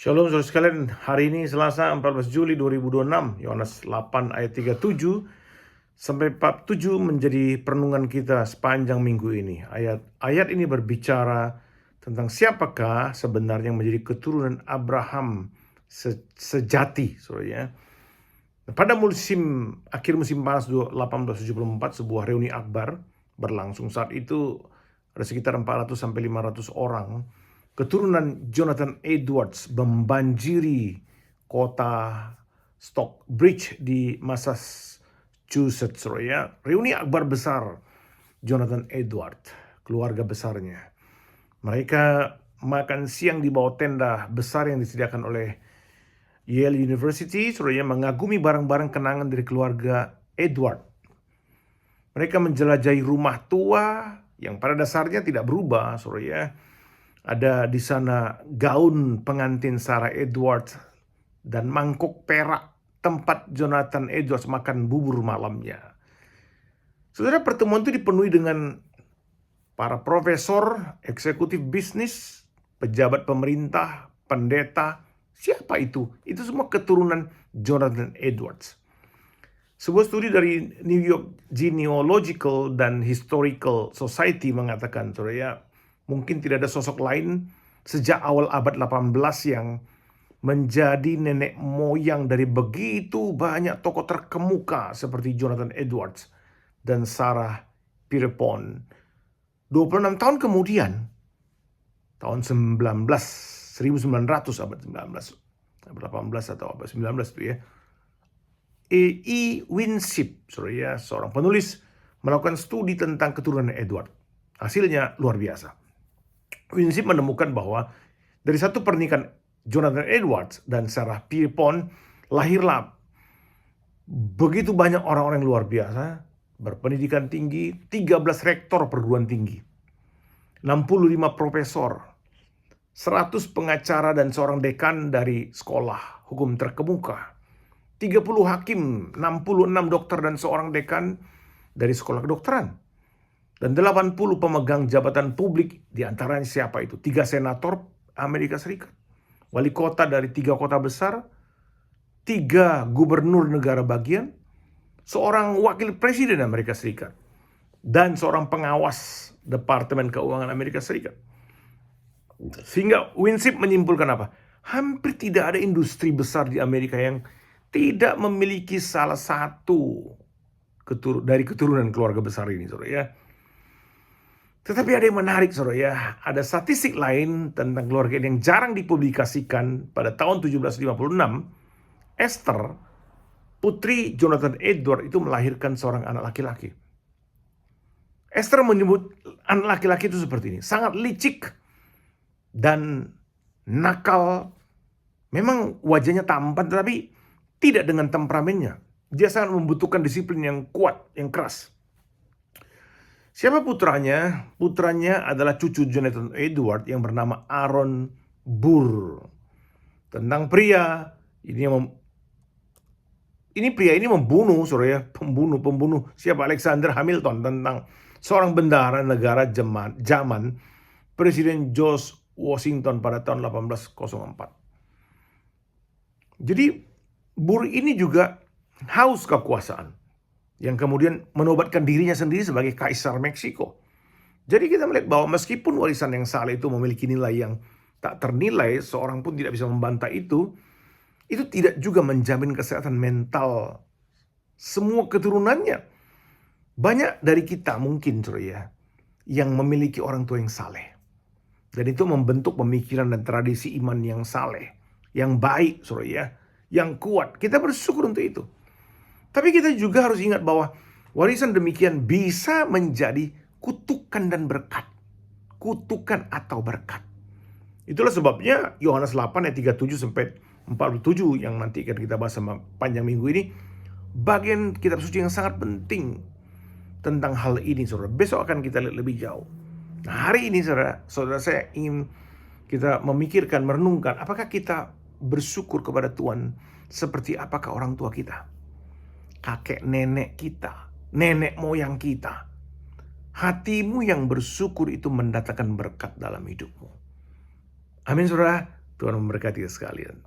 Shalom saudara sekalian, hari ini Selasa 14 Juli 2026, Yohanes 8 ayat 37 sampai 47 menjadi perenungan kita sepanjang minggu ini. Ayat ini berbicara tentang siapakah sebenarnya yang menjadi keturunan Abraham sejati, saudara ya. Pada akhir musim panas 1874, sebuah reuni akbar berlangsung. Saat itu ada sekitar 400 sampai 500 orang keturunan Jonathan Edwards membanjiri kota Stockbridge di Massachusetts, ya. Reuni akbar besar Jonathan Edwards, keluarga besarnya. Mereka makan siang di bawah tenda besar yang disediakan oleh Yale University, ya, mengagumi barang-barang kenangan dari keluarga Edward. Mereka menjelajahi rumah tua yang pada dasarnya tidak berubah, ya. Ada di sana gaun pengantin Sarah Edwards dan mangkuk perak tempat Jonathan Edwards makan bubur malamnya. Saudara, pertemuan itu dipenuhi dengan para profesor, eksekutif bisnis, pejabat pemerintah, pendeta. Siapa itu? Itu semua keturunan Jonathan Edwards. Sebuah studi dari New York Genealogical dan Historical Society mengatakan, ya, mungkin tidak ada sosok lain sejak awal abad 18 yang menjadi nenek moyang dari begitu banyak tokoh terkemuka seperti Jonathan Edwards dan Sarah Pierpont. 26 tahun kemudian, tahun 1900, abad 19, abad 18 atau abad 19 itu ya, E. Winship, ya, seorang penulis, melakukan studi tentang keturunan Edward. Hasilnya luar biasa. Winship menemukan bahwa dari satu pernikahan Jonathan Edwards dan Sarah Pierpont lahirlah begitu banyak orang-orang yang luar biasa, berpendidikan tinggi, 13 rektor perguruan tinggi, 65 profesor, 100 pengacara dan seorang dekan dari sekolah hukum terkemuka, 30 hakim, 66 dokter dan seorang dekan dari sekolah kedokteran, dan 80 pemegang jabatan publik. Di antaranya siapa itu? 3 senator Amerika Serikat, wali kota dari 3 kota besar, 3 gubernur negara bagian, seorang wakil presiden Amerika Serikat, dan seorang pengawas Departemen Keuangan Amerika Serikat. Sehingga Winship menyimpulkan apa? Hampir tidak ada industri besar di Amerika yang tidak memiliki salah satu dari keturunan keluarga besar ini, saudara ya. Tetapi ada yang menarik, saudara ya. Ada statistik lain tentang keluarga ini yang jarang dipublikasikan. Pada tahun 1756, Esther, putri Jonathan Edward, itu melahirkan seorang anak laki-laki. Esther menyebut anak laki-laki itu seperti ini, sangat licik dan nakal. Memang wajahnya tampan, tetapi tidak dengan temperamennya. Dia sangat membutuhkan disiplin yang kuat, yang keras. Siapa putranya? Putranya adalah cucu Jonathan Edward yang bernama Aaron Burr. Tentang pria ini pria ini membunuh, saudara ya, pembunuh. Siapa? Alexander Hamilton, tentang seorang bendahara negara zaman Presiden George Washington pada tahun 1804. Jadi Burr ini juga haus kekuasaan, yang kemudian menobatkan dirinya sendiri sebagai Kaisar Meksiko. Jadi kita melihat bahwa meskipun warisan yang saleh itu memiliki nilai yang tak ternilai, seorang pun tidak bisa membantah itu tidak juga menjamin kesehatan mental semua keturunannya. Banyak dari kita mungkin, ya, yang memiliki orang tua yang saleh. Dan itu membentuk pemikiran dan tradisi iman yang saleh, yang baik, ya, yang kuat. Kita bersyukur untuk itu. Tapi kita juga harus ingat bahwa warisan demikian bisa menjadi kutukan dan berkat. Kutukan atau berkat. Itulah sebabnya Yohanes 8 ayat 37 sampai 47 yang nanti akan kita bahas sama panjang minggu ini, bagian kitab suci yang sangat penting tentang hal ini, saudara. Besok akan kita lihat lebih jauh. Nah, hari ini saudara, saya ingin kita memikirkan, merenungkan, apakah kita bersyukur kepada Tuhan seperti apakah orang tua kita, kakek nenek kita, nenek moyang kita. Hatimu yang bersyukur itu mendatangkan berkat dalam hidupmu. Amin, saudara. Tuhan memberkati sekalian.